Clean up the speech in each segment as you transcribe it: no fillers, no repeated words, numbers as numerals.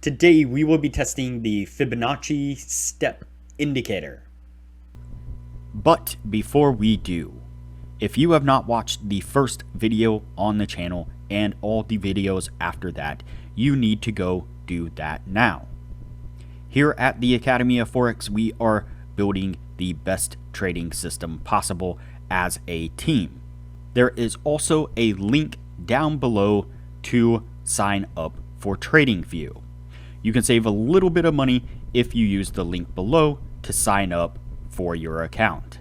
Today we will be testing the Fibonacci step indicator. But before we do, if you have not watched the first video on the channel and all the videos after that, you need to go do that now. Here at the Academy of Forex, we are building the best trading system possible as a team. There is also a link down below to sign up for TradingView. You can save a little bit of money if you use the link below to sign up for your account.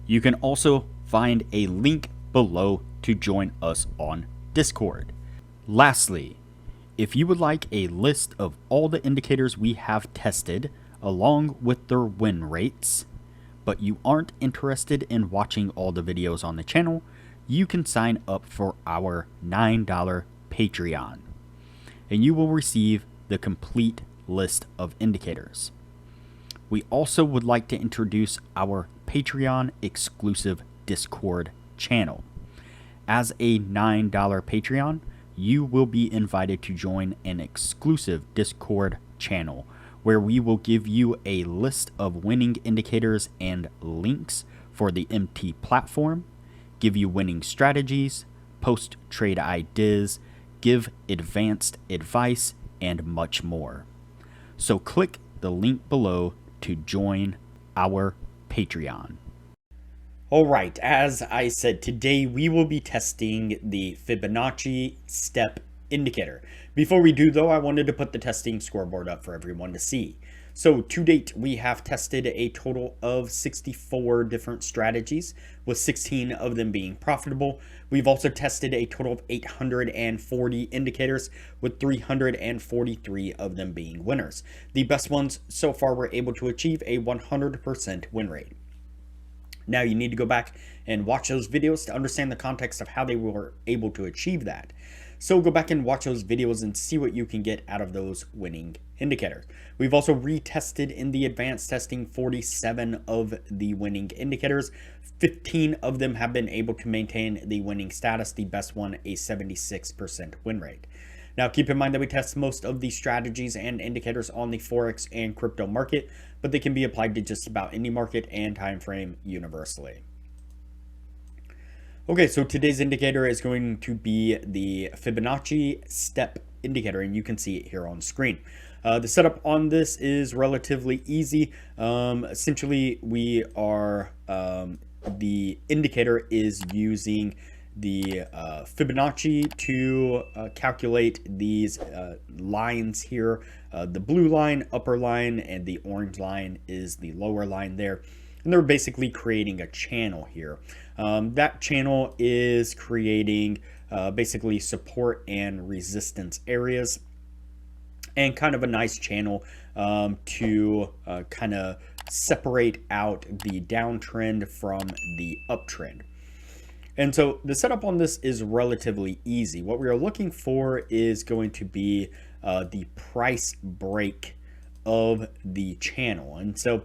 You can also find a link below to join us on Discord. Lastly, if you would like a list of all the indicators we have tested along with their win rates, but you aren't interested in watching all the videos on the channel, you can sign up for our $9 Patreon, and you will receive the complete list of indicators. We also would like to introduce our Patreon exclusive Discord channel. As a $9 Patreon, you will be invited to join an exclusive Discord channel where we will give you a list of winning indicators and links for the MT platform, give you winning strategies, post trade ideas, give advanced advice, and much more. So click the link below to join our Patreon. Alright, as I said, today we will be testing the Fibonacci step indicator. Before we do though, I wanted to put the testing scoreboard up for everyone to see. So to date, we have tested a total of 64 different strategies, with 16 of them being profitable. We've also tested a total of 840 indicators, with 343 of them being winners. The best ones so far were able to achieve a 100% win rate. Now you need to go back and watch those videos to understand the context of how they were able to achieve that. So go back and watch those videos and see what you can get out of those winning indicators. We've also retested in the advanced testing 47 of the winning indicators. 15 of them have been able to maintain the winning status, the best one a 76% win rate. Now keep in mind that we test most of the strategies and indicators on the Forex and crypto market, but they can be applied to just about any market and time frame universally. Okay, so today's indicator is going to be the Fibonacci step indicator, and you can see it here on screen. The setup on this is relatively easy. Essentially, we are the indicator is using the Fibonacci to calculate these lines here. The blue line, upper line, and the orange line is the lower line there. And they're basically creating a channel here. That channel is creating basically support and resistance areas, and kind of a nice channel to kind of separate out the downtrend from the uptrend. And so the setup on this is relatively easy. What we are looking for is going to be the price break of the channel. And so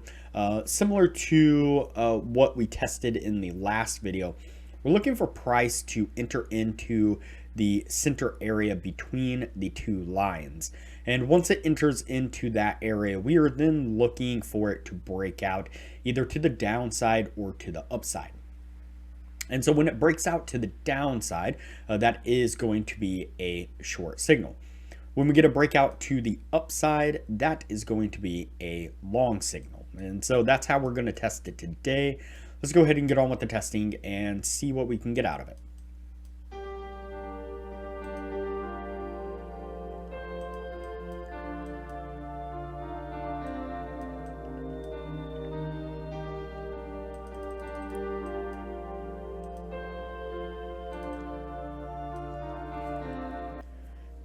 similar to what we tested in the last video, we're looking for price to enter into the center area between the two lines. And once it enters into that area, we are then looking for it to break out either to the downside or to the upside. And so when it breaks out to the downside, that is going to be a short signal. When we get a breakout to the upside, that is going to be a long signal. And so that's how we're going to test it today. Let's go ahead and get on with the testing and see what we can get out of it.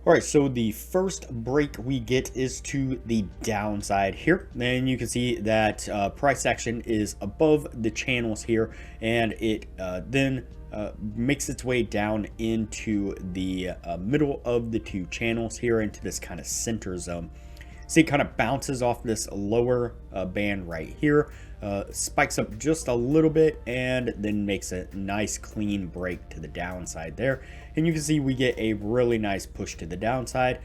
All right, so the first break we get is to the downside here. And you can see that price action is above the channels here, and it then makes its way down into the middle of the two channels here, into this kind of center zone. See, it kind of bounces off this lower band right here, spikes up just a little bit and then makes a nice clean break to the downside there. And you can see we get a really nice push to the downside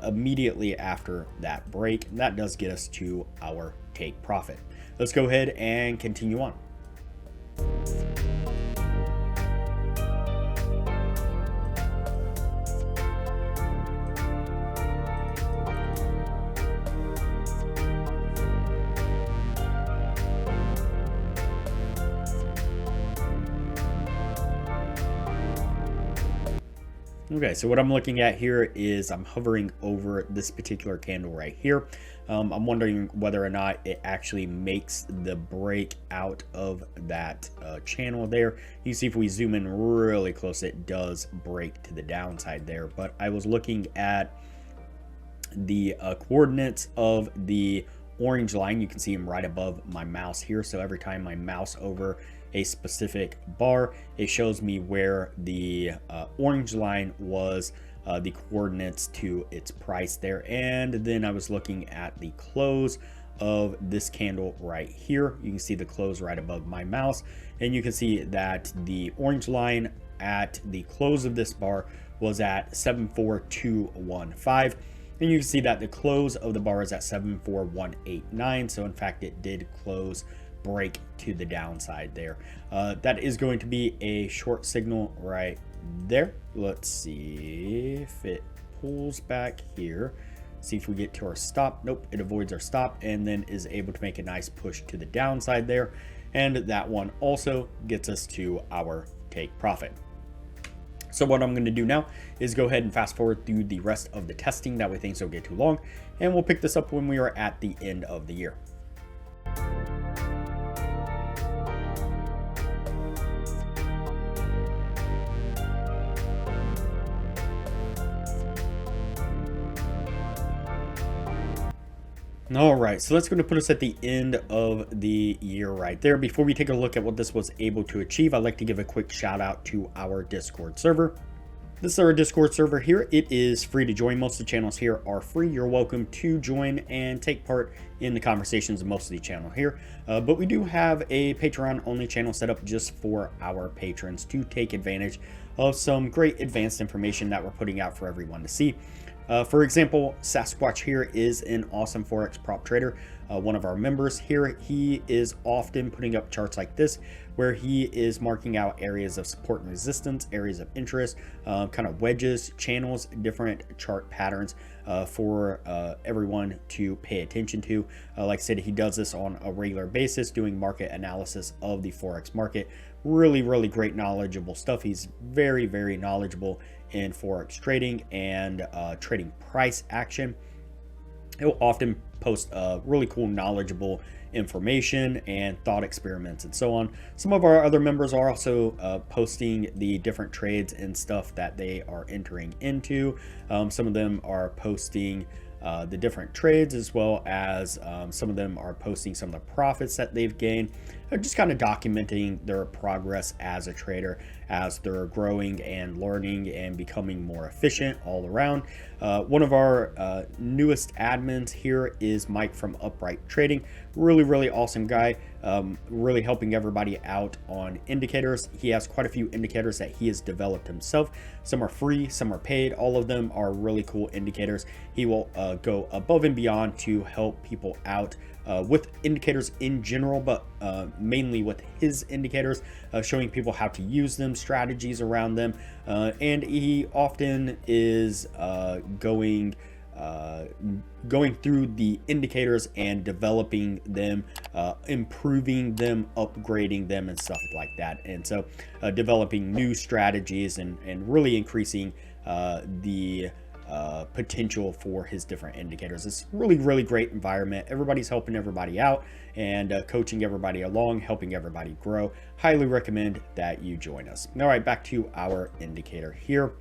immediately after that break. And that does get us to our take profit. Let's go ahead and continue on. Okay, so what I'm looking at here is I'm hovering over this particular candle right here. I'm wondering whether or not it actually makes the break out of that channel there. You see if we zoom in really close, it does break to the downside there. But I was looking at the coordinates of the orange line. You can see them right above my mouse here. So every time I mouse over a specific bar, it shows me where the orange line was, the coordinates to its price there. And then I was looking at the close of this candle right here. You can see the close right above my mouse, and you can see that the orange line at the close of this bar was at 74215. And you can see that the close of the bar is at 74189. So in fact, it did close break to the downside there. That is going to be a short signal right there. Let's see if it pulls back here. See if we get to our stop. Nope, it avoids our stop and then is able to make a nice push to the downside there. And that one also gets us to our take profit. So what I'm going to do now is go ahead and fast forward through the rest of the testing. That way things don't get too long. And we'll pick this up when we are at the end of the year. All right, so that's going to put us at the end of the year right there. Before we take a look at what this was able to achieve, I'd like to give a quick shout out to our Discord server. This is our Discord server here. It is free to join. Most of the channels here are free. You're welcome to join and take part in the conversations of most of the channel here. But we do have a Patreon only channel set up just for our patrons to take advantage of some great advanced information that we're putting out for everyone to see. For example, Sasquatch here is an awesome Forex prop trader, one of our members here. He is often putting up charts like this, where he is marking out areas of support and resistance, areas of interest, kind of wedges, channels, different chart patterns for everyone to pay attention to. Like I said, he does this on a regular basis, doing market analysis of the Forex market. Really, really great, knowledgeable stuff. He's very, very knowledgeable in Forex trading and trading price action. He'll often post really cool, knowledgeable information and thought experiments and so on. Some of our other members are also posting the different trades and stuff that they are entering into. Some of them are posting the different trades, as well as some of them are posting some of the profits that they've gained. They're just kind of documenting their progress as a trader as they're growing and learning and becoming more efficient all around. One of our newest admins here is Mike from Upright Trading. Really, really awesome guy. Really helping everybody out on indicators. He has quite a few indicators that he has developed himself. Some are free, some are paid. All of them are really cool indicators. He will go above and beyond to help people out with indicators in general, but mainly with his indicators, showing people how to use them, strategies around them, and he often is going through the indicators and developing them, improving them, upgrading them, and stuff like that. And so developing new strategies and really increasing the potential for his different indicators. It's really, really great environment. Everybody's helping everybody out and coaching everybody along, helping everybody grow. Highly recommend that you join us. All right, back to our indicator here.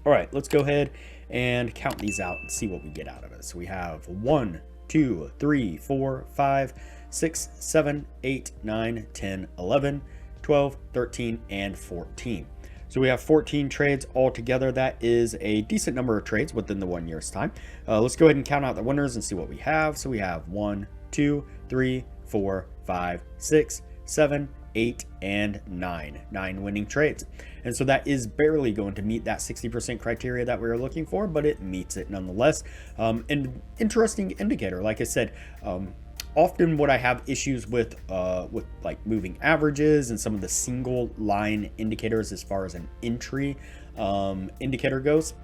All right, let's go ahead and count these out and see what we get out of it. So we have 1, 2, 3, 4, 5, 6, 7, 8, 9, 10, 11, 12, 13, and 14. So we have 14 trades altogether. That is a decent number of trades within the 1 year's time. Let's go ahead and count out the winners and see what we have. So we have 1, 2, 3, 4, 5, 6, 7, 8, and 9 winning trades. And so that is barely going to meet that 60% criteria that we were looking for, but it meets it nonetheless. And interesting indicator, like I said, often what I have issues with like moving averages and some of the single line indicators as far as an entry indicator goes,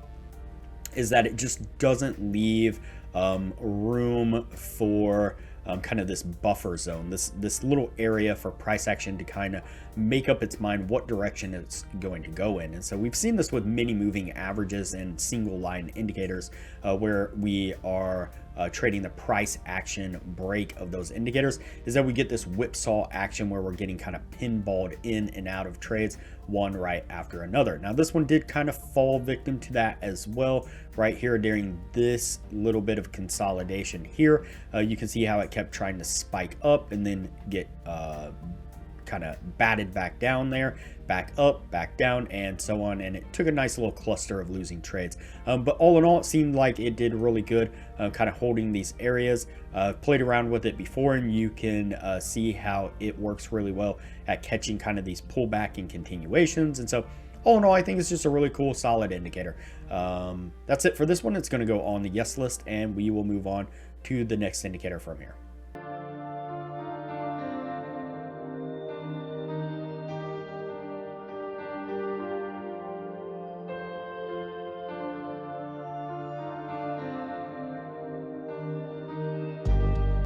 is that it just doesn't leave room for kind of this buffer zone, this little area for price action to kind of make up its mind what direction it's going to go in. And so we've seen this with many moving averages and single line indicators where we are trading the price action break of those indicators, is that we get this whipsaw action where we're getting kind of pinballed in and out of trades, one right after another. Now this one did kind of fall victim to that as well right here during this little bit of consolidation here. You can see how it kept trying to spike up and then get kind of batted back down there, back up, back down, and so on. And it took a nice little cluster of losing trades. But all in all, it seemed like it did really good, kind of holding these areas. Played around with it before, and you can see how it works really well at catching kind of these pullback and continuations. And so all in all, I think it's just a really cool, solid indicator. That's it for this one. It's going to go on the yes list, and we will move on to the next indicator from here.